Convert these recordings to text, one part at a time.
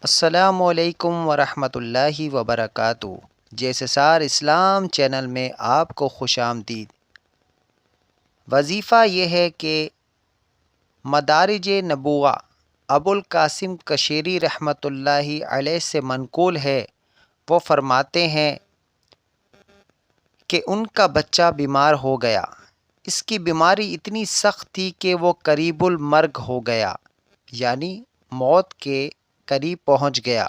السلام علیکم ورحمۃ اللہ وبرکاتہ۔ JSSR اسلام چینل میں آپ کو خوش آمدید۔ وظیفہ یہ ہے کہ مدارج نبوہ ابو القاسم کشیری رحمۃ اللہ علیہ سے منقول ہے، وہ فرماتے ہیں کہ ان کا بچہ بیمار ہو گیا۔ اس کی بیماری اتنی سخت تھی کہ وہ قریب المرگ ہو گیا، یعنی موت کے قریب پہنچ گیا۔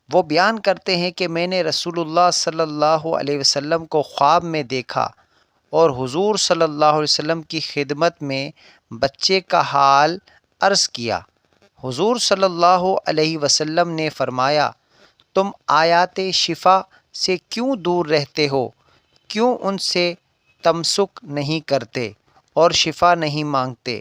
وہ بیان کرتے ہیں کہ میں نے رسول اللہ صلی اللہ علیہ وسلم کو خواب میں دیکھا اور حضور صلی اللہ علیہ وسلم کی خدمت میں بچے کا حال عرض کیا۔ حضور صلی اللہ علیہ وسلم نے فرمایا، تم آیات شفا سے کیوں دور رہتے ہو؟ کیوں ان سے تمسک نہیں کرتے اور شفا نہیں مانگتے؟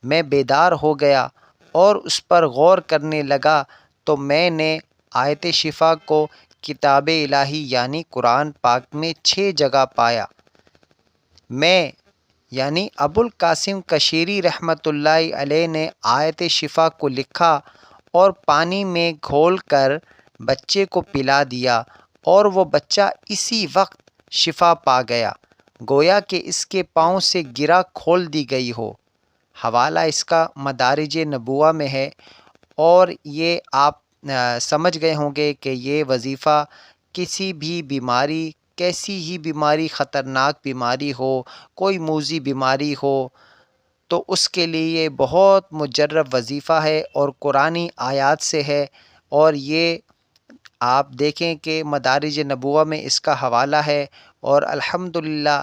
میں بیدار ہو گیا اور اس پر غور کرنے لگا تو میں نے آیت شفا کو کتاب الہی یعنی قرآن پاک میں 6 جگہ پایا۔ میں یعنی ابو القاسم کشیری رحمۃ اللہ علیہ نے آیت شفا کو لکھا اور پانی میں گھول کر بچے کو پلا دیا اور وہ بچہ اسی وقت شفا پا گیا، گویا کہ اس کے پاؤں سے گرہ کھول دی گئی ہو۔ حوالہ اس کا مدارج نبوہ میں ہے، اور یہ آپ سمجھ گئے ہوں گے کہ یہ وظیفہ کسی بھی بیماری، کیسی ہی بیماری، خطرناک بیماری ہو، کوئی موذی بیماری ہو، تو اس کے لیے یہ بہت مجرب وظیفہ ہے اور قرآنی آیات سے ہے، اور یہ آپ دیکھیں کہ مدارج نبوہ میں اس کا حوالہ ہے۔ اور الحمدللہ،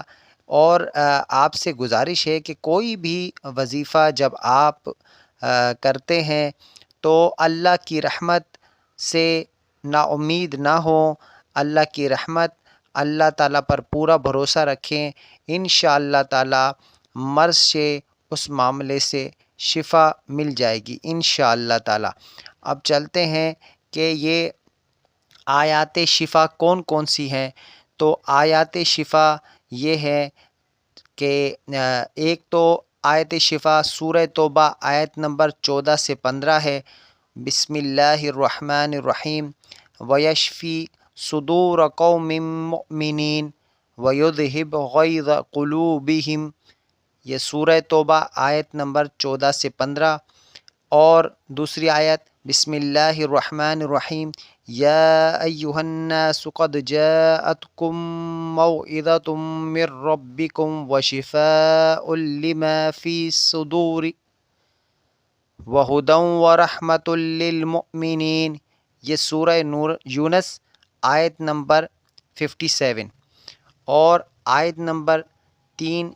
اور آپ سے گزارش ہے کہ کوئی بھی وظیفہ جب آپ کرتے ہیں تو اللہ کی رحمت سے نا امید نہ ہوں، اللہ کی رحمت، اللہ تعالیٰ پر پورا بھروسہ رکھیں، انشاءاللہ تعالیٰ مرض سے، اس معاملے سے شفا مل جائے گی انشاءاللہ تعالیٰ۔ اب چلتے ہیں کہ یہ آیات شفا کون کون سی ہیں۔ تو آیات شفا یہ ہے کہ ایک تو آیت شفا سورہ توبہ آیت نمبر 14 سے 15 ہے۔ بسم اللہ الرحمن الرحیم ویشفی صدور قوم مؤمنین ویذہب غیظ قلوبہم، یہ سورہ توبہ آیت نمبر 14 سے 15۔ اور دوسری آیت بسم اللہ الرحمن الرحیم یا ایہا الناس قد جاءتکم موعظۃ من ربکم وشفاء لما فی الصدور وہدی ورحمۃ للمؤمنین، یہ سورہ یونس آیت نمبر 57۔ اور آیت نمبر 3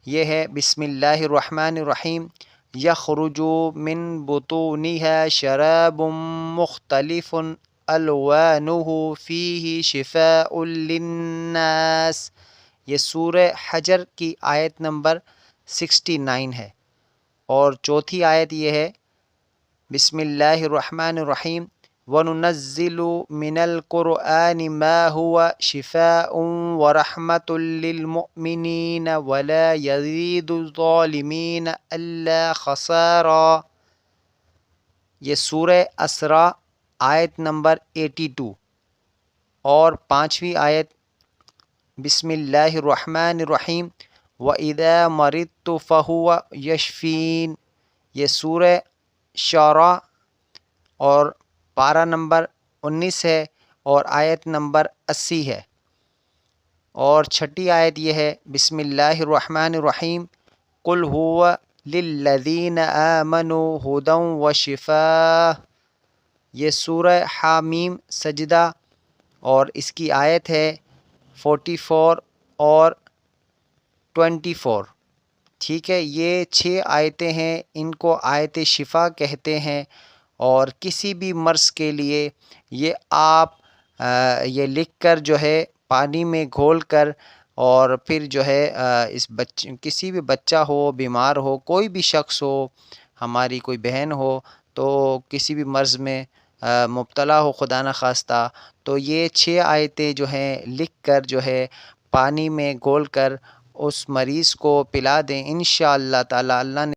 یہ ہے بسم اللہ الرحمن الرحیم یخرج من بطونها شراب مختلف الوانہ فیہ شفاء للناس، یہ سورہ حجر کی آیت نمبر 69 ہے۔ اور چوتھی آیت یہ ہے بسم اللہ الرحمن الرحیم وَنُنَزِّلُ مِنَ الْقُرْآنِ مَا هُوَ شِفَاءٌ وَرَحْمَةٌ لِّلْمُؤْمِنِينَ وَلَا يَزِيدُ الظَّالِمِينَ إِلَّا خَسَارًا، یہ سورہ اسراء آیت نمبر 82۔ اور پانچویں آیت بسم اللہ الرحمن الرحیم وَإِذَا مَرِضْتُ فَهُوَ يَشْفِينِ، یہ سورہ شعراء اور پارہ نمبر 19 ہے اور آیت نمبر 80 ہے۔ اور چھٹی آیت یہ ہے بسم اللہ الرحمن الرحیم قُلْ هُوَ لِلَّذِينَ آمَنُوا هُدًى وَشِفَاءٌ، یہ سورہ حامیم سجدہ، اور اس کی آیت ہے 44 اور 24۔ ٹھیک ہے، یہ 6 آیتیں ہیں، ان کو آیت شفا کہتے ہیں، اور کسی بھی مرض کے لیے یہ آپ یہ لکھ کر جو ہے پانی میں گھول کر، اور پھر جو ہے کسی بھی بچہ ہو، بیمار ہو، کوئی بھی شخص ہو، ہماری کوئی بہن ہو تو کسی بھی مرض میں مبتلا ہو خدا نخواستہ، تو یہ 6 آیتیں جو ہیں لکھ کر جو ہے پانی میں گھول کر اس مریض کو پلا دیں، انشاءاللہ تعالی اللہ نے